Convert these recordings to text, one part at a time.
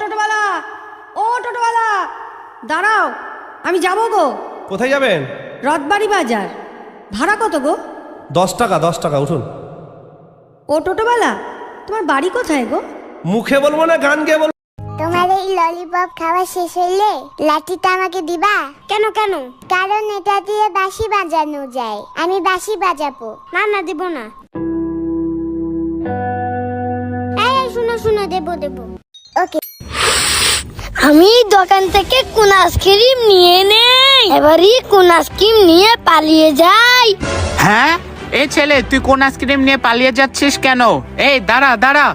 টোটোওয়ালা, ও টোটোওয়ালা, দাঁড়াও, আমি যাবো গো। কোথায় যাবেন? রথবাড়ি বাজার। ভাড়া কত গো? 10 টাকা, 10 টাকা, উঠুন। ও টোটোওয়ালা, তোমার বাড়ি কোথায় গো? মুখে বলবো না গান গেয়ে বলবো? তোমার এই ললিপপ খাওয়া শেষ হইলে লাঠিটা আমাকে দিবা? কেন কেন? কারণ এটা দিয়ে বাঁশি বাজানো যায়, আমি বাঁশি বাজাবো। না না, দেব না। এই শোনো শোনো, দেব। ওকে। আমি দোকান থেকে কোন আইসক্রিম নিয়ে নেই, এবারই কোন আইসক্রিম নিয়ে পালিয়ে যাই। হ্যাঁ, এই ছেলে, তুই কোন আইসক্রিম নিয়ে পালিয়ে যাচ্ছিস কেন? এই দাঁড়া দাঁড়া।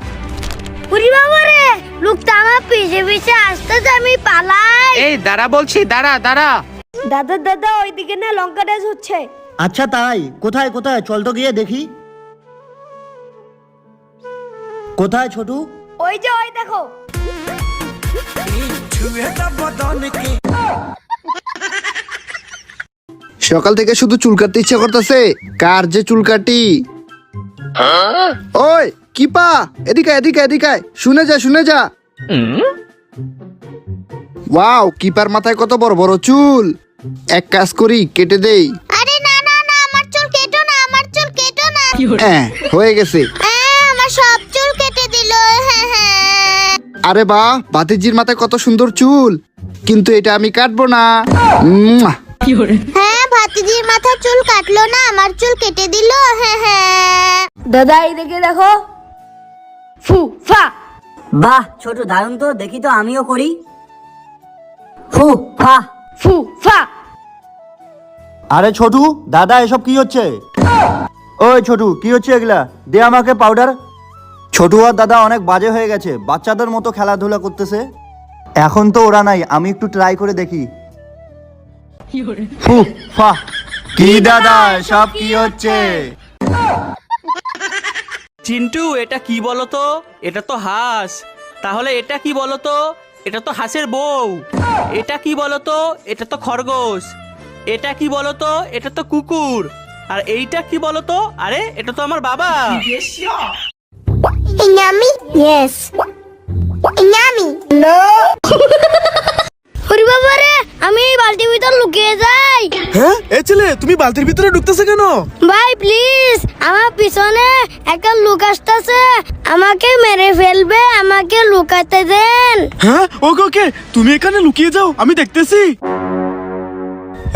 পুরি বাবা রে, লোকটা আমার পিছে পিছে আসতেছে, আমি পালাই। এই দাঁড়া বলছি, দাঁড়া দাঁড়া। দাদা ওইদিকে না লঙ্কা ড্যান্স হচ্ছে। আচ্ছা তাই? কোথায় কোথায়, চল তো গিয়ে দেখি। কোথায় ছোটু? ওই যে ওই দেখো। সকাল থেকে শুধু চুল কাটতে ইচ্ছা করতেছে। কার যে চুল কাটি। ওই কিপা, এদিকে এদিকে এদিকে, শুনে যা। ওয়াও, কিপার মাথায় কত বড় বড় চুল। এক কাজ করি, কেটে দেই। আরে না, আমার চুল কেটো না, আমার চুল কেটো না। হয়ে গেছে। আমার সব চুল কেটে দিল। আরে বাহ, ভাতিজির মাথায় কত সুন্দর চুল, কিন্তু এটা আমি কাটবো না। মুয়া। হ্যাঁ, ভাতিজির মাথা চুল কাটলো না, আমার চুল কেটে দিল। দাদা এইদিকে দেখো। ফু ফা। বাহ ছোট, দারুণ তো, দেখি তো আমিও করি। ফু ফা। ফু ফা। আরে ছোটু, দাদা এসব কি হচ্ছে? ওই ছোটু, কি হচ্ছে এগুলা? দে আমাকে পাউডার। ছোটু আর দাদা অনেক বাজে হয়ে গেছে, বাচ্চাদের মতো খেলাধুলা করতেছে। এখন তো ওরা নাই, আমি একটু ট্রাই করে দেখি। ফু ফা। কি দাদা, সব কি হচ্ছে? চিন্টু, এটা কি বলতো? এটা তো হাঁস। তাহলে এটা কি বলতো? এটা তো হাঁসের বউ। এটা কি বলতো? এটা তো খরগোশ। এটা কি বলতো? এটা তো কুকুর। আর এইটা কি বলতো? আরে এটা তো আমার বাবা। Yummy, yes. Yummy, no. পুরি বাবা রে, আমি এই বালতির ভিতর লুকিয়ে যাই। হ্যাঁ, এই ছেলে, তুমি বালতির ভিতরে ঢুকতেছে কেন? ভাই প্লিজ, আমার পিছনে একটা লোক আসতেছে, আমাকে মেরে ফেলবে, আমাকে লুকাতে দেন। হ্যাঁ, ওকে, তুমি এখানে লুকিয়ে যাও, আমি দেখতেছি।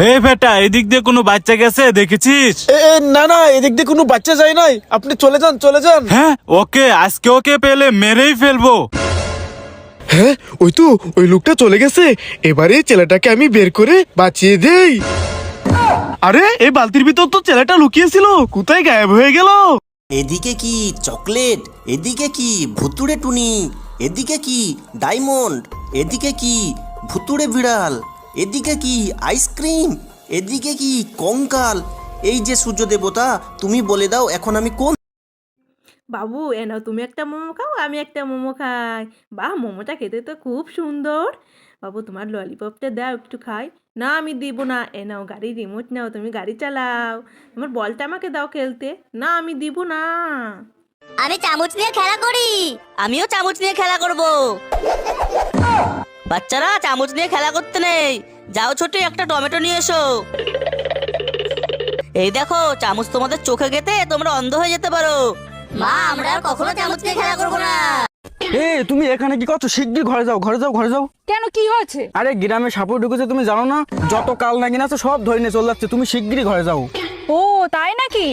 এই বেটা, এদিক দিয়ে কোনো বাচ্চা গেছে দেখেছিস? না, এদিক দিয়ে কোনো বাচ্চা যায় নাই, আপনি চলে যান। হ্যাঁ, আজকে ওকে পেলে মেরেই ফেলবো। হ্যাঁ, ওই লোকটা চলে গেছে, এবারে ছেলেটাকে আমি বের করে বাঁচিয়ে দেই। আরে, এই বালতির ভিতর তো ছেলেটা লুকিয়েছিল, কোথায় গায়েব হয়ে গেল? এদিকে কি চকলেট, এদিকে কি ভুতুড়ে টুনি, এদিকে কি ডায়মন্ড, এদিকে কি ভুতুড়ে বিড়াল, এদিকে কি আইসক্রিম, এদিকে কি কঙ্কাল। এই যে সূর্য দেবতা, তুমি বলে দাও এখন আমি কোন। বাবু এনাও, তুমি একটা মোমো খাও, আমি একটা মোমো খাই। বাহ, মোমোটা খেতে তো খুব সুন্দর। বাবু তোমার ললিপপটা দাও, একটু খাই। না, আমি দিব না। এনাও গাড়ির রিমোট নাও, তুমি গাড়ি চালাও। তোমার বলটা আমাকে দাও খেলতে। না, আমি দিব না। আমি চামচ নিয়ে খেলা করি। আমিও চামচ নিয়ে খেলা করব। বাচ্চারা, চামচ নিয়ে খেলা করতে নেই। যাও ছোট, একটা টমেটো নিয়ে এসো। এই দেখো, চামচ তোমাদের চোখে গেতে তোমরা অন্ধ হয়ে যেতে পারো। মা, আমরা আর কখনো চামচ নিয়ে খেলা করবো না। তুমি এখানে কি করছো? শিগগির ঘরে যাও। কেন, কি হয়েছে? আরে গ্রামে সাপুর ঢুকেছে, তুমি জানো না? যত কাল নাগিন আছে সব ধরে নিয়ে চলে যাচ্ছে, তুমি শিগগিরই ঘরে যাও। ও তাই নাকি?